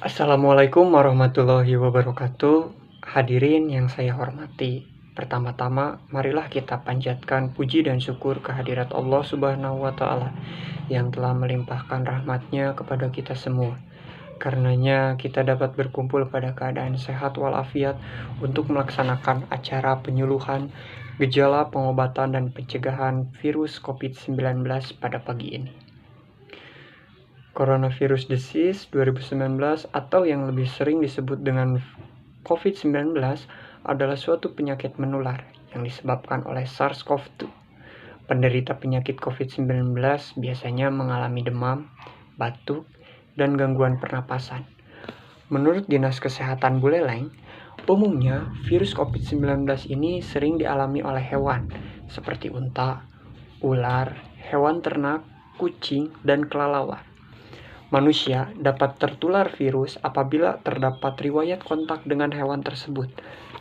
Assalamualaikum warahmatullahi wabarakatuh. Hadirin yang saya hormati, pertama-tama marilah kita panjatkan puji dan syukur kehadirat Allah Subhanahu wa Ta'ala yang telah melimpahkan rahmat-Nya kepada kita semua. Karenanya kita dapat berkumpul pada keadaan sehat walafiat untuk melaksanakan acara penyuluhan gejala pengobatan dan pencegahan virus COVID-19 pada pagi ini. Coronavirus Disease 2019 atau yang lebih sering disebut dengan COVID-19 adalah suatu penyakit menular yang disebabkan oleh SARS-CoV-2. Penderita penyakit COVID-19 biasanya mengalami demam, batuk, dan gangguan pernapasan. Menurut Dinas Kesehatan Buleleng, umumnya virus COVID-19 ini sering dialami oleh hewan seperti unta, ular, hewan ternak, kucing, dan kelelawar. Manusia dapat tertular virus apabila terdapat riwayat kontak dengan hewan tersebut,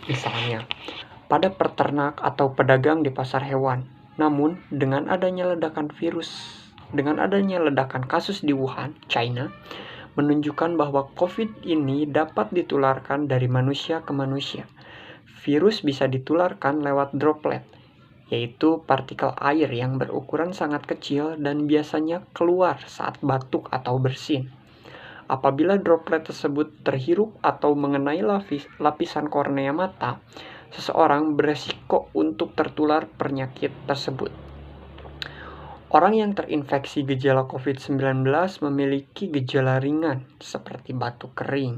misalnya pada peternak atau pedagang di pasar hewan. Namun, dengan adanya ledakan kasus di Wuhan, China, menunjukkan bahwa COVID ini dapat ditularkan dari manusia ke manusia. Virus bisa ditularkan lewat droplet, yaitu partikel air yang berukuran sangat kecil dan biasanya keluar saat batuk atau bersin. Apabila droplet tersebut terhirup atau mengenai lapisan kornea mata, seseorang beresiko untuk tertular penyakit tersebut. Orang yang terinfeksi gejala COVID-19 memiliki gejala ringan seperti batuk kering,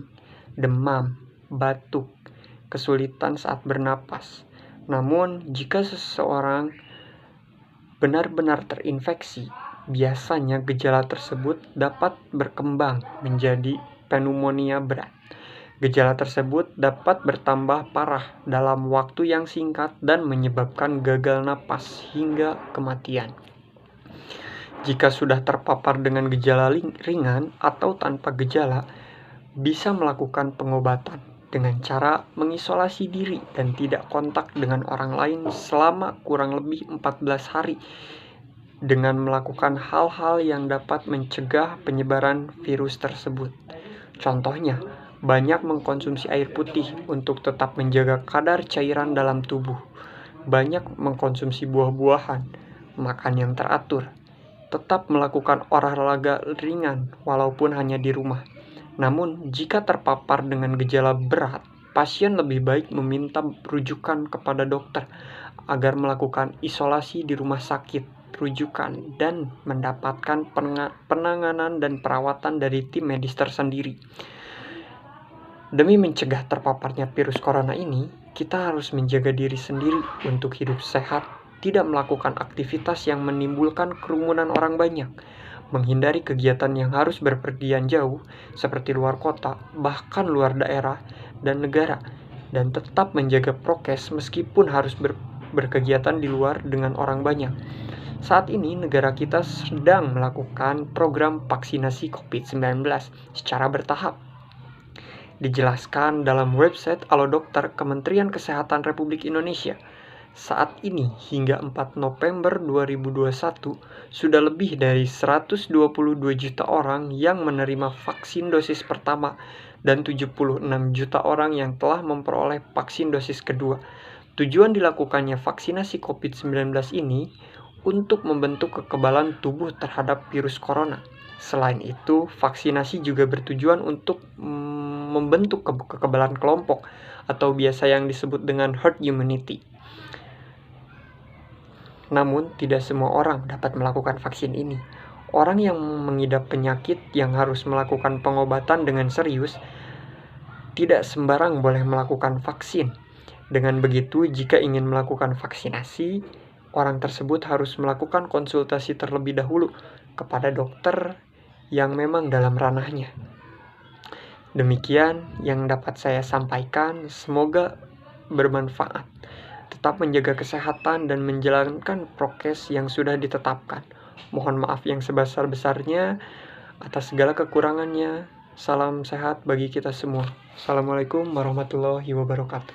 demam, batuk, kesulitan saat bernapas. Namun, jika seseorang benar-benar terinfeksi, biasanya gejala tersebut dapat berkembang menjadi pneumonia berat. Gejala tersebut dapat bertambah parah dalam waktu yang singkat dan menyebabkan gagal napas hingga kematian. Jika sudah terpapar dengan gejala ringan atau tanpa gejala, bisa melakukan pengobatan dengan cara mengisolasi diri dan tidak kontak dengan orang lain selama kurang lebih 14 hari dengan melakukan hal-hal yang dapat mencegah penyebaran virus tersebut. Contohnya, banyak mengkonsumsi air putih untuk tetap menjaga kadar cairan dalam tubuh, banyak mengkonsumsi buah-buahan, makan yang teratur, tetap melakukan olahraga ringan walaupun hanya di rumah. Namun, jika terpapar dengan gejala berat, pasien lebih baik meminta rujukan kepada dokter agar melakukan isolasi di rumah sakit rujukan dan mendapatkan penanganan dan perawatan dari tim medis tersendiri. Demi mencegah terpaparnya virus corona ini, kita harus menjaga diri sendiri untuk hidup sehat, tidak melakukan aktivitas yang menimbulkan kerumunan orang banyak, menghindari kegiatan yang harus berpergian jauh seperti luar kota, bahkan luar daerah dan negara, dan tetap menjaga prokes meskipun harus berkegiatan di luar dengan orang banyak. Saat ini negara kita sedang melakukan program vaksinasi COVID-19 secara bertahap. Dijelaskan dalam website Alo Dokter Kementerian Kesehatan Republik Indonesia. Saat ini hingga 4 November 2021 sudah lebih dari 122 juta orang yang menerima vaksin dosis pertama dan 76 juta orang yang telah memperoleh vaksin dosis kedua. Tujuan dilakukannya vaksinasi COVID-19 ini untuk membentuk kekebalan tubuh terhadap virus corona. Selain itu, vaksinasi juga bertujuan untuk membentuk kekebalan kelompok atau biasa yang disebut dengan herd immunity. Namun, tidak semua orang dapat melakukan vaksin ini. Orang yang mengidap penyakit yang harus melakukan pengobatan dengan serius tidak sembarang boleh melakukan vaksin. Dengan begitu, jika ingin melakukan vaksinasi, orang tersebut harus melakukan konsultasi terlebih dahulu kepada dokter yang memang dalam ranahnya. Demikian yang dapat saya sampaikan, semoga bermanfaat. Tetap menjaga kesehatan dan menjalankan prokes yang sudah ditetapkan. Mohon maaf yang sebesar-besarnya atas segala kekurangannya. Salam sehat bagi kita semua. Assalamualaikum warahmatullahi wabarakatuh.